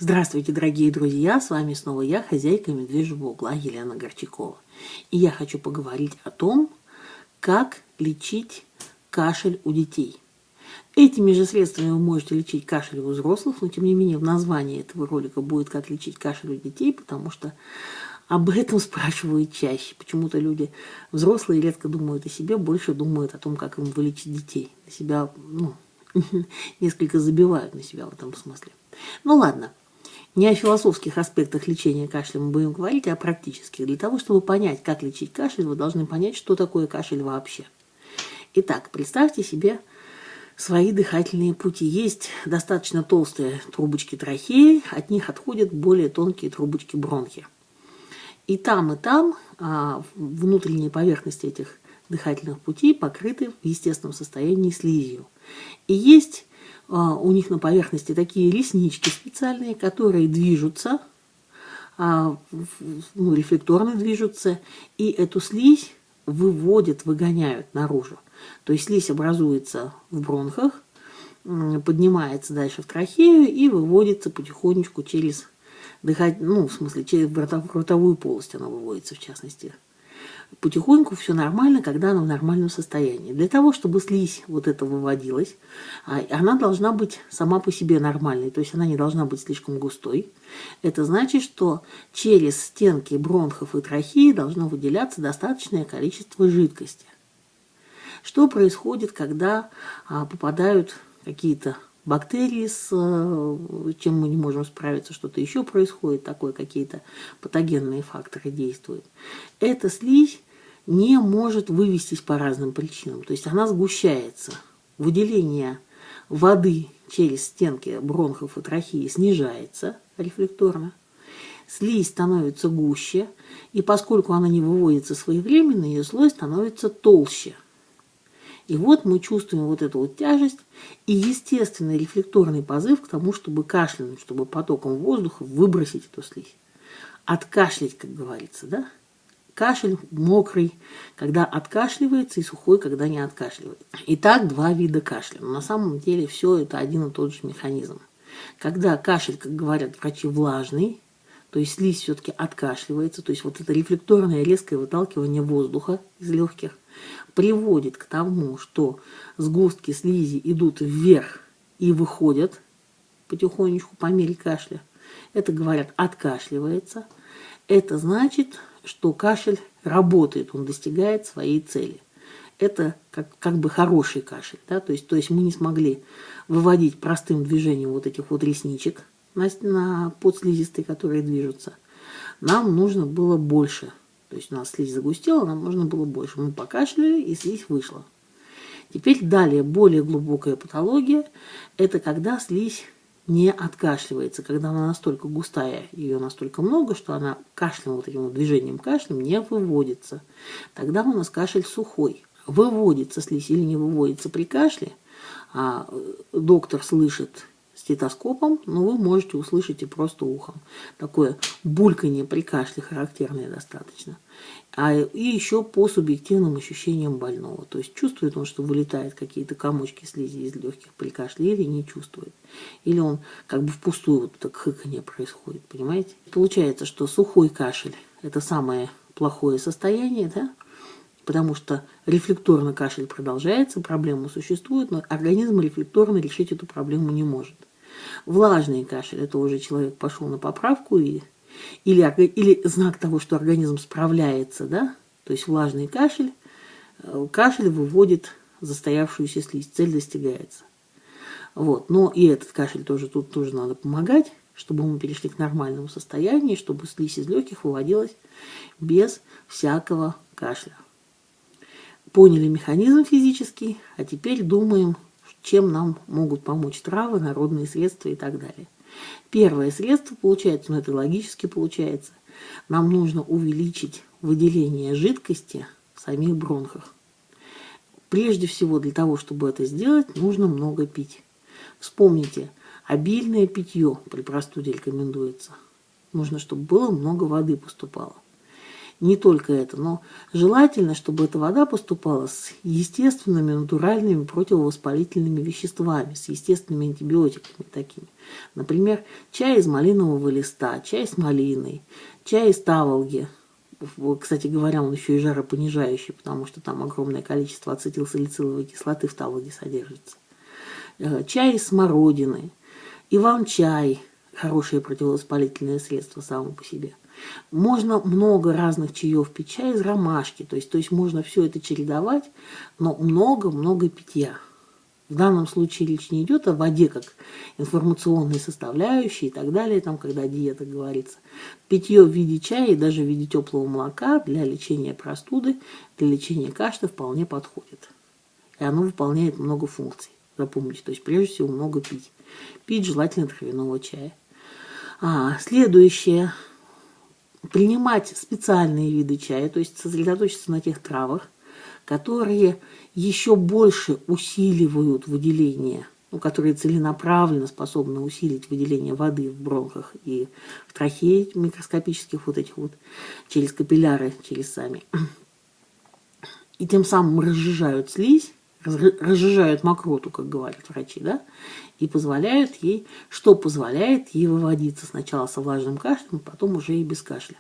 Здравствуйте, дорогие друзья! С вами снова я, хозяйка медвежьего угла Елена Горчакова. И я хочу поговорить о том, как лечить кашель у детей. Этими же средствами вы можете лечить кашель у взрослых, но тем не менее в названии этого ролика будет «Как лечить кашель у детей», потому что об этом спрашивают чаще. Почему-то люди взрослые редко думают о себе, больше думают о том, как им вылечить детей. На себя, несколько забивают на себя в этом смысле. Ну ладно. Не о философских аспектах лечения кашля мы будем говорить, а о практических. Для того, чтобы понять, как лечить кашель, вы должны понять, что такое кашель вообще. Итак, представьте себе свои дыхательные пути. Есть достаточно толстые трубочки трахеи, от них отходят более тонкие трубочки бронхи. И там внутренние поверхности этих дыхательных путей покрыты в естественном состоянии слизью. И есть у них на поверхности такие реснички специальные, которые движутся, рефлекторно движутся, и эту слизь выгоняют наружу. То есть слизь образуется в бронхах, поднимается дальше в трахею и выводится потихонечку через через ротовую полость она выводится, в частности. Потихоньку все нормально, когда она в нормальном состоянии. Для того, чтобы слизь вот эта выводилась, она должна быть сама по себе нормальной, то есть она не должна быть слишком густой. Это значит, что через стенки бронхов и трахеи должно выделяться достаточное количество жидкости. Что происходит, когда попадают какие-то бактерии, с чем мы не можем справиться, что-то еще происходит, такое, какие-то патогенные факторы действуют. Эта слизь не может вывестись по разным причинам, то есть она сгущается. Выделение воды через стенки бронхов и трахеи снижается рефлекторно, слизь становится гуще, и поскольку она не выводится своевременно, ее слой становится толще. И вот мы чувствуем вот эту вот тяжесть и естественный рефлекторный позыв к тому, чтобы кашлянуть, чтобы потоком воздуха выбросить эту слизь. Откашлять, как говорится, да? Кашель мокрый, когда откашливается, и сухой, когда не откашливается. Итак, два вида кашля. Но на самом деле все это один и тот же механизм. Когда кашель, как говорят врачи, влажный, то есть слизь все-таки откашливается, то есть вот это рефлекторное резкое выталкивание воздуха из легких приводит к тому, что сгустки слизи идут вверх и выходят потихонечку по мере кашля. Это, говорят, откашливается. Это значит, что кашель работает, он достигает своей цели. Это как бы хороший кашель. Да? То есть мы не смогли выводить простым движением вот этих вот ресничек на подслизистой, которые движутся. Нам нужно было больше. То есть у нас слизь загустела, нам нужно было больше. Мы покашляли, и слизь вышла. Теперь далее, более глубокая патология, это когда слизь не откашливается, когда она настолько густая, ее настолько много, что она кашлем, вот этим вот движением кашлем не выводится. Тогда у нас кашель сухой. Выводится слизь или не выводится при кашле, доктор слышит стетоскопом, но вы можете услышать и просто ухом. Такое бульканье при кашле характерное достаточно. И еще по субъективным ощущениям больного. То есть чувствует он, что вылетают какие-то комочки слизи из легких при кашле, или не чувствует. Или он как бы впустую вот так хыканье происходит, понимаете? Получается, что сухой кашель – это самое плохое состояние, да? Потому что рефлекторно кашель продолжается, проблема существует, но организм рефлекторно решить эту проблему не может. Влажный кашель – это уже человек пошел на поправку, или знак того, что организм справляется, да? То есть влажный кашель выводит застоявшуюся слизь, цель достигается. Вот. Но и этот кашель тут тоже надо помогать, чтобы мы перешли к нормальному состоянию, чтобы слизь из легких выводилась без всякого кашля. Поняли механизм физический, а теперь думаем, чем нам могут помочь травы, народные средства и так далее. Первое средство получается, это логически получается, нам нужно увеличить выделение жидкости в самих бронхах. Прежде всего, для того, чтобы это сделать, нужно много пить. Вспомните, обильное питье при простуде рекомендуется. Нужно, чтобы было много воды поступало. Не только это, но желательно, чтобы эта вода поступала с естественными, натуральными противовоспалительными веществами, с естественными антибиотиками такими. Например, чай из малинового листа, чай с малиной, чай из таволги. Кстати говоря, он еще и жаропонижающий, потому что там огромное количество ацетилсалициловой кислоты в таволге содержится. Чай из смородины, иван-чай – хорошее противовоспалительное средство само по себе. Можно много разных чаев пить, чай из ромашки, то есть можно все это чередовать, но много-много питья. В данном случае речь не идет о воде как информационной составляющей и так далее, там, когда о диетах говорится. Питье в виде чая и даже в виде теплого молока для лечения простуды, для лечения кашля вполне подходит. И оно выполняет много функций. Запомните, то есть прежде всего много пить. Пить желательно травяного чая. Следующее. Принимать специальные виды чая, то есть сосредоточиться на тех травах, которые еще больше усиливают выделение, которые целенаправленно способны усилить выделение воды в бронхах и в трахее микроскопических через капилляры, через сами. И тем самым разжижают слизь, разжижают мокроту, как говорят врачи, да, и позволяет ей выводиться сначала со влажным кашлем, потом уже и без кашля.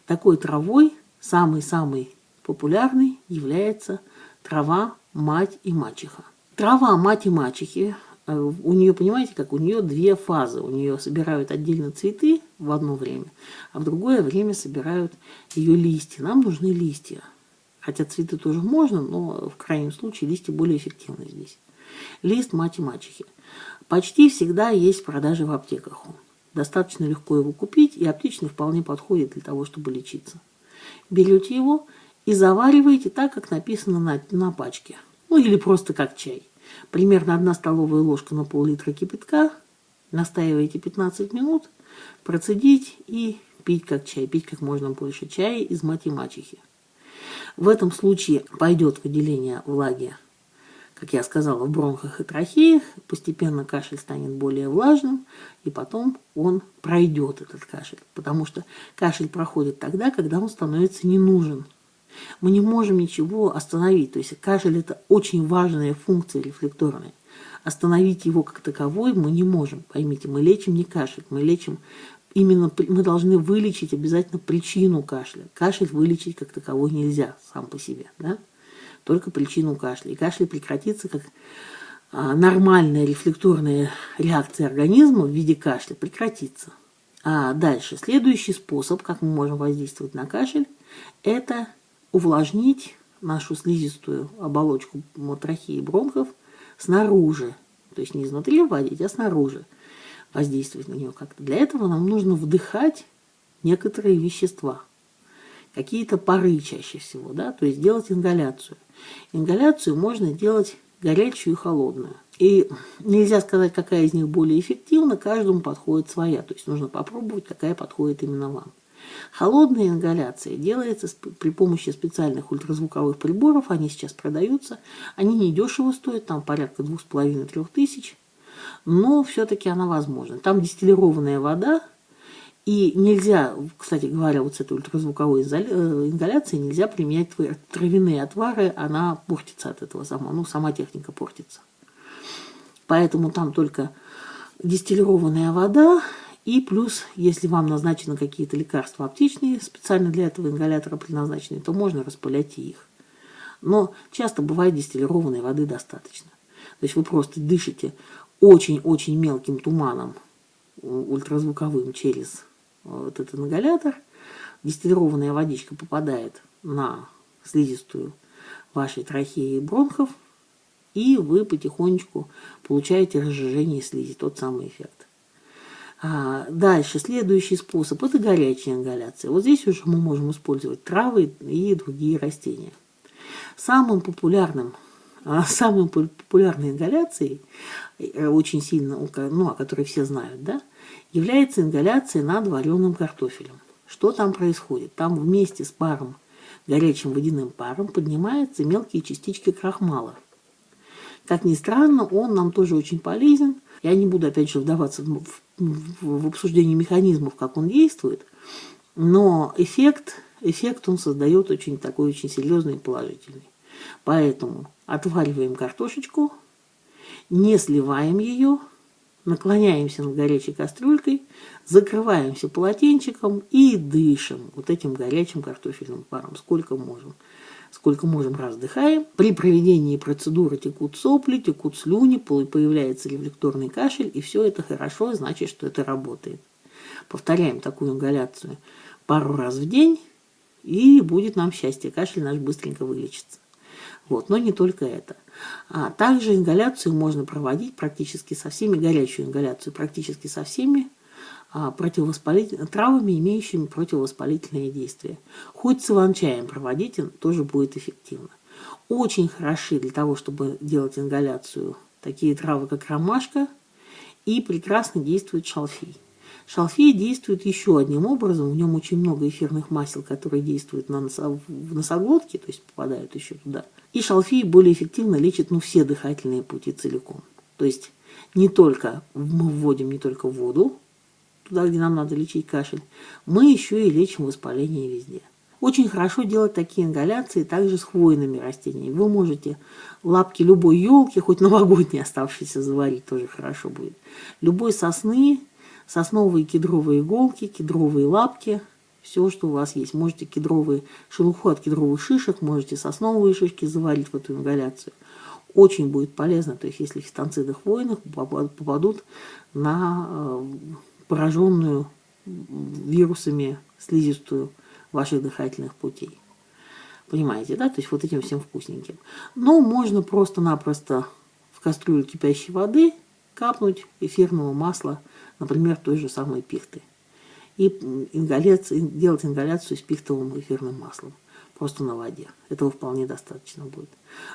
Такой травой самый-самый популярный является трава мать и мачеха. Трава мать и мачехи, у нее, понимаете, как у нее две фазы. У нее собирают отдельно цветы в одно время, а в другое время собирают ее листья. Нам нужны листья. Хотя цветы тоже можно, но в крайнем случае листья более эффективны здесь. Лист мать и мачехи. Почти всегда есть в продаже в аптеках. Достаточно легко его купить, и аптечный вполне подходит для того, чтобы лечиться. Берете его и завариваете так, как написано на пачке. Или просто как чай. Примерно 1 столовая ложка на пол-литра кипятка. Настаиваете 15 минут, процедить и пить как чай. Пить как можно больше чая из мать и мачехи. В этом случае пойдет выделение влаги, как я сказала, в бронхах и трахеях. Постепенно кашель станет более влажным, и потом он пройдет, этот кашель. Потому что кашель проходит тогда, когда он становится не нужен. Мы не можем ничего остановить. То есть кашель – это очень важная функция рефлекторная. Остановить его как таковой мы не можем. Поймите, мы лечим не кашель, мы должны вылечить обязательно причину кашля. Кашель вылечить как таковой нельзя сам по себе, да? Только причину кашля. И кашель прекратится как нормальная рефлекторная реакция организма в виде кашля прекратится. А дальше, следующий способ, как мы можем воздействовать на кашель, это увлажнить нашу слизистую оболочку трахеи и бронхов снаружи. То есть не изнутри вводить, а снаружи. Воздействовать на нее как-то. Для этого нам нужно вдыхать некоторые вещества. Какие-то пары чаще всего, да, то есть делать ингаляцию. Ингаляцию можно делать горячую и холодную. И нельзя сказать, какая из них более эффективна, каждому подходит своя. То есть нужно попробовать, какая подходит именно вам. Холодная ингаляция делается при помощи специальных ультразвуковых приборов, они сейчас продаются. Они недешево стоят, там порядка 2500–3000. Но все-таки она возможна. Там дистиллированная вода, и нельзя, кстати говоря, вот с этой ультразвуковой ингаляцией нельзя применять травяные отвары, она портится от этого сама техника портится. Поэтому там только дистиллированная вода, и плюс, если вам назначены какие-то лекарства аптечные, специально для этого ингалятора предназначенные, то можно распылять и их. Но часто бывает дистиллированной воды достаточно. То есть вы просто дышите очень-очень мелким туманом ультразвуковым через вот этот ингалятор. Дистиллированная водичка попадает на слизистую вашей трахеи и бронхов, и вы потихонечку получаете разжижение слизи, тот самый эффект. Дальше, следующий способ – это горячая ингаляция. Вот здесь уже мы можем использовать травы и другие растения. Самой популярной ингаляцией, очень сильно, о которой все знают, да, является ингаляция над вареным картофелем. Что там происходит? Там вместе с паром, горячим водяным паром, поднимаются мелкие частички крахмала. Как ни странно, он нам тоже очень полезен. Я не буду, опять же, вдаваться в обсуждение механизмов, как он действует, но эффект эффект он создает очень такой, очень серьезный и положительный. Поэтому отвариваем картошечку, не сливаем ее, наклоняемся над горячей кастрюлькой, закрываемся полотенчиком и дышим вот этим горячим картофельным паром, сколько можем. Сколько можем, раздыхаем. При проведении процедуры текут сопли, текут слюни, появляется рефлекторный кашель, и все это хорошо, значит, что это работает. Повторяем такую ингаляцию пару раз в день, и будет нам счастье, кашель наш быстренько вылечится. Вот, но не только это. Также ингаляцию можно проводить практически со всеми, горячую ингаляцию практически со всеми травами, имеющими противовоспалительные действия. Хоть с иван-чаем проводите, тоже будет эффективно. Очень хороши для того, чтобы делать ингаляцию, такие травы, как ромашка, и прекрасно действует шалфей. Шалфей действует еще одним образом, в нем очень много эфирных масел, которые действуют в носоглотке, то есть попадают еще туда. И шалфей более эффективно лечит все дыхательные пути целиком. То есть не только мы вводим не только воду, туда, где нам надо лечить кашель, мы еще и лечим воспаление везде. Очень хорошо делать такие ингаляции также с хвойными растениями. Вы можете лапки любой елки, хоть новогодней оставшейся, заварить, тоже хорошо будет. Любой сосны, сосновые кедровые иголки, кедровые лапки, все, что у вас есть. Можете шелуху от кедровых шишек, можете сосновые шишки заварить в эту ингаляцию. Очень будет полезно, то есть если фитонциды хвойных попадут на пораженную вирусами слизистую ваших дыхательных путей. Понимаете, да? То есть вот этим всем вкусненьким. Но можно просто-напросто в кастрюлю кипящей воды капнуть эфирного масла, например, той же самой пихты. И делать ингаляцию с пихтовым эфирным маслом. Просто на воде. Этого вполне достаточно будет.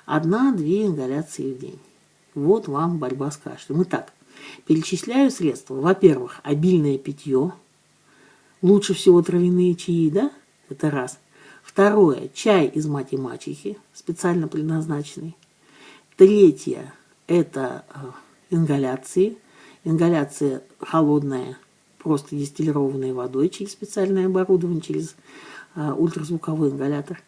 1-2 ингаляции в день. Вот вам борьба с кашлем. Итак, перечисляю средства. Во-первых, обильное питье. Лучше всего травяные чаи, да? Это раз. Второе, чай из мати мачехи, специально предназначенный. Третье, это ингаляции. Ингаляция холодная, просто дистиллированной водой через специальное оборудование, через ультразвуковой ингалятор.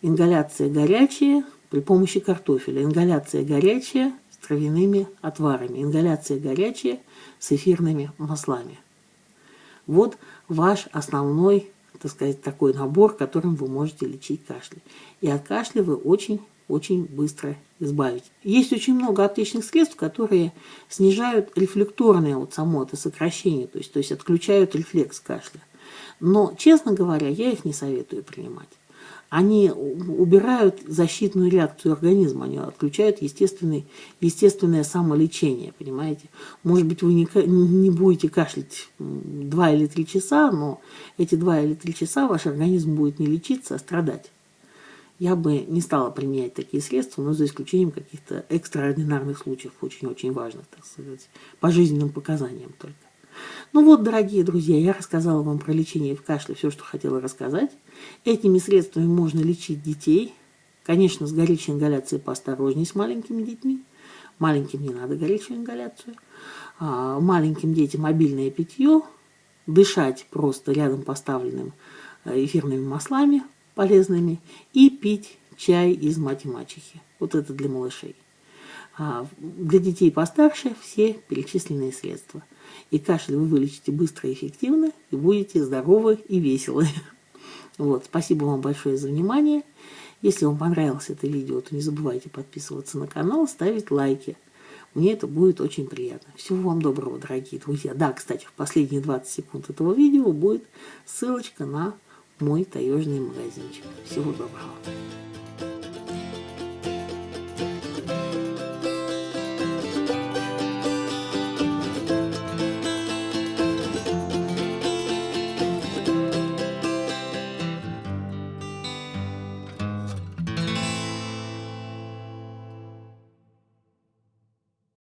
Ингаляция горячая при помощи картофеля. Ингаляция горячая с травяными отварами. Ингаляция горячая с эфирными маслами. Вот ваш основной, так сказать, такой набор, которым вы можете лечить кашель. И от кашля вы очень быстро избавитесь. Есть очень много аптечных средств, которые снижают рефлекторное само это сокращение, то есть отключают рефлекс кашля. Но, честно говоря, я их не советую принимать. Они убирают защитную реакцию организма, они отключают естественное самолечение, понимаете? Может быть, вы не будете кашлять 2 или 3 часа, но эти 2 или 3 часа ваш организм будет не лечиться, а страдать. Я бы не стала применять такие средства, но за исключением каких-то экстраординарных случаев, очень-очень важных, так сказать, по жизненным показаниям только. Ну вот, дорогие друзья, я рассказала вам про лечение в кашле все, что хотела рассказать. Этими средствами можно лечить детей. Конечно, с горячей ингаляцией поосторожней с маленькими детьми. Маленьким не надо горячую ингаляцию. Маленьким детям обильное питье. Дышать просто рядом поставленным эфирными маслами полезными. И пить чай из мати мачехи. Вот это для малышей. Для детей постарше все перечисленные средства. И кашель вы вылечите быстро и эффективно, и будете здоровы и веселы. Вот, спасибо вам большое за внимание. Если вам понравилось это видео, то не забывайте подписываться на канал, ставить лайки. Мне это будет очень приятно. Всего вам доброго, дорогие друзья. Да, кстати, в последние 20 секунд этого видео будет ссылочка на мой таежный магазинчик. Всего доброго.